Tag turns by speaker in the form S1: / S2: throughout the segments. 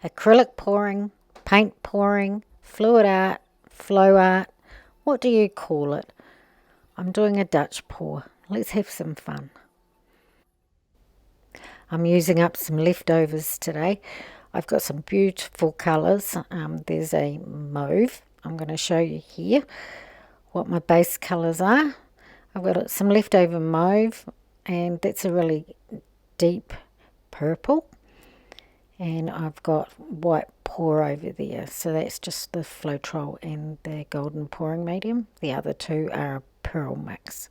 S1: acrylic pouring, paint pouring, fluid art, flow art. What do you call it? I'm doing a Dutch pour. Let's have some fun. I'm using up some leftovers today. I've got some beautiful colours. There's a mauve. I'm going to show you here what my base colours are. I've got some leftover mauve, and that's a really deep purple. And I've got white pour over there, so that's just the Floetrol and the golden pouring medium. The other two are a pearl mix.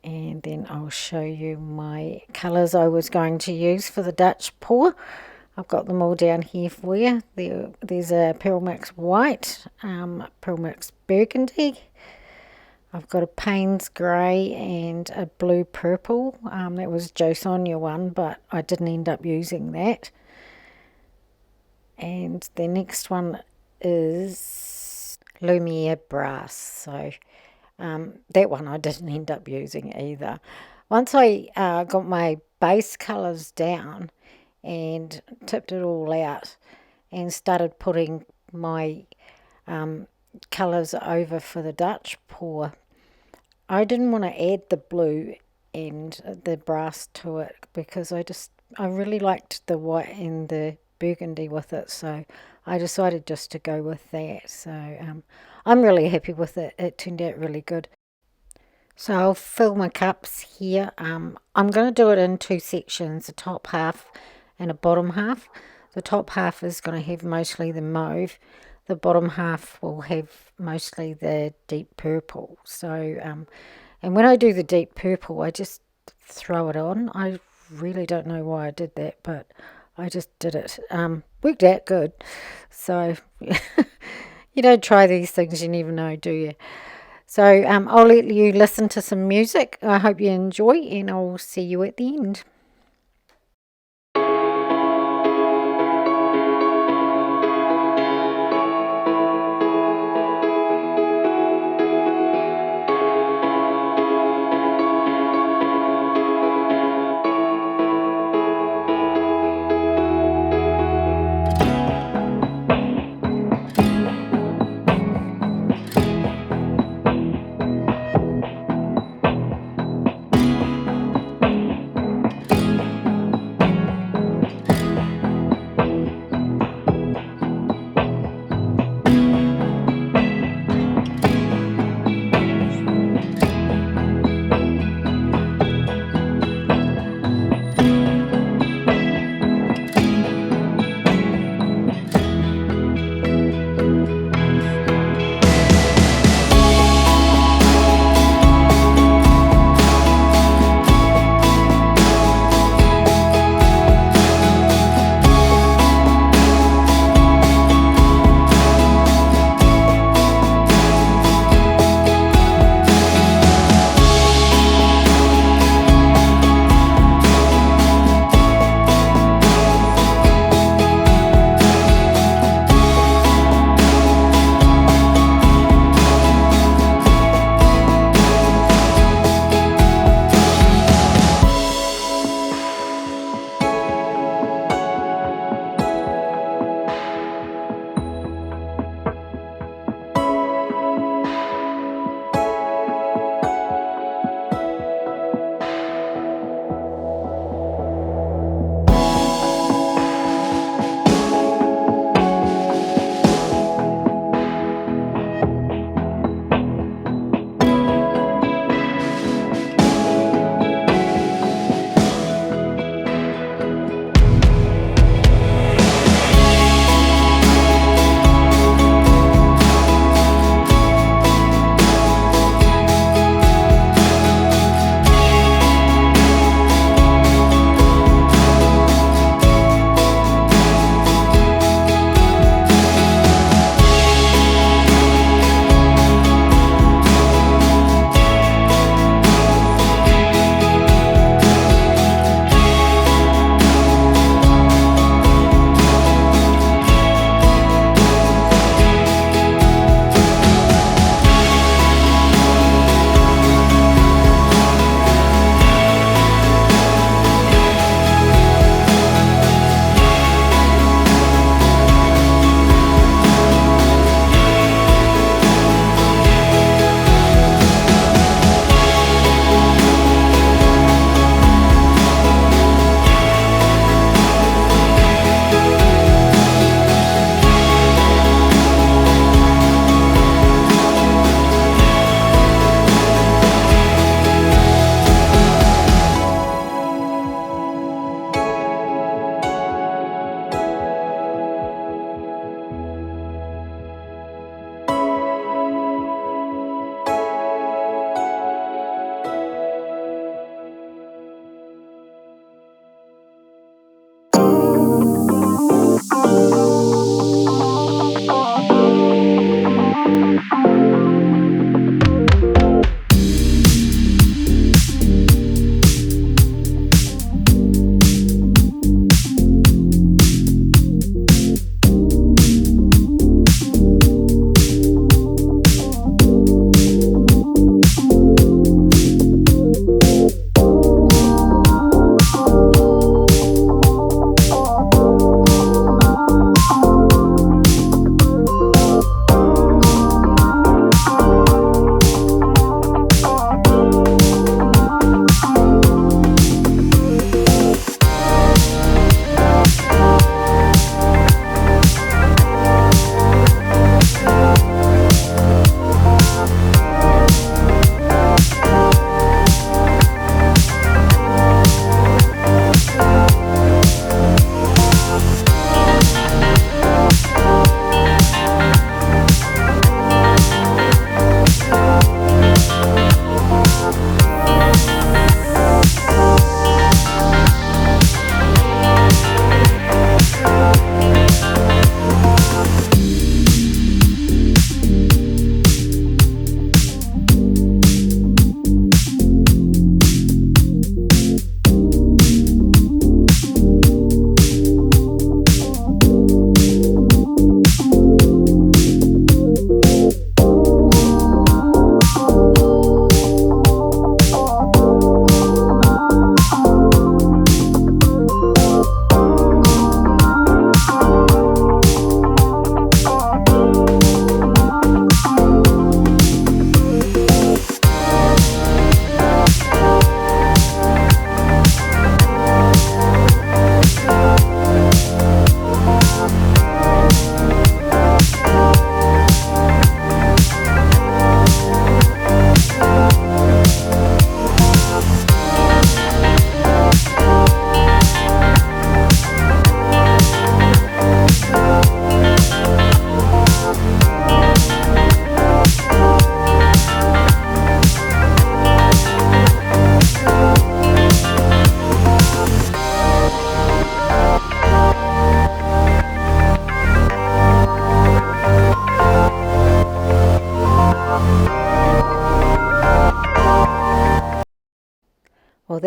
S1: And then I'll show you my colours I was going to use for the Dutch pour. I've got them all down here for you. There's a Pearl Mix White, Pearl Mix Burgundy. I've got a Payne's Grey and a Blue Purple. That was Jo Sonia one, but I didn't end up using that. And the next one is Lumiere Brass. So that one I didn't end up using either. Once I got my base colours down and tipped it all out and started putting my colours over for the Dutch pour, I didn't want to add the blue and the brass to it because I really liked the white and the burgundy with it, so I decided just to go with that. So I'm really happy with it. It turned out really good. So I'll fill my cups here. I'm going to do it in two sections, a top half and a bottom half. The top half is going to have mostly the mauve. The bottom half will have mostly the deep purple. So, and when I do the deep purple, I just throw it on. I really don't know why I did that, but I just did it. Worked out good. So, you don't try these things, you never know, do you? So I'll let you listen to some music. I hope you enjoy, and I'll see you at the end.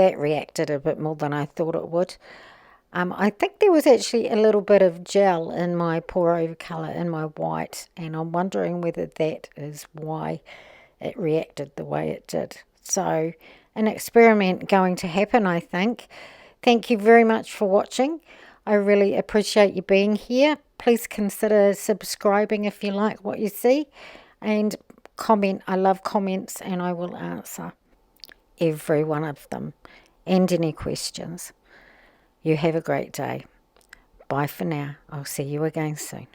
S1: that reacted a bit more than I thought it would. I think there was actually a little bit of gel in my pour over colour in my white, and I'm wondering whether that is why it reacted the way it did. So an experiment going to happen, I think. Thank you very much for watching. I really appreciate you being here. Please consider subscribing if you like what you see, and comment. I love comments, and I will answer every one of them and any questions. You have a great day. Bye for now. I'll see you again soon.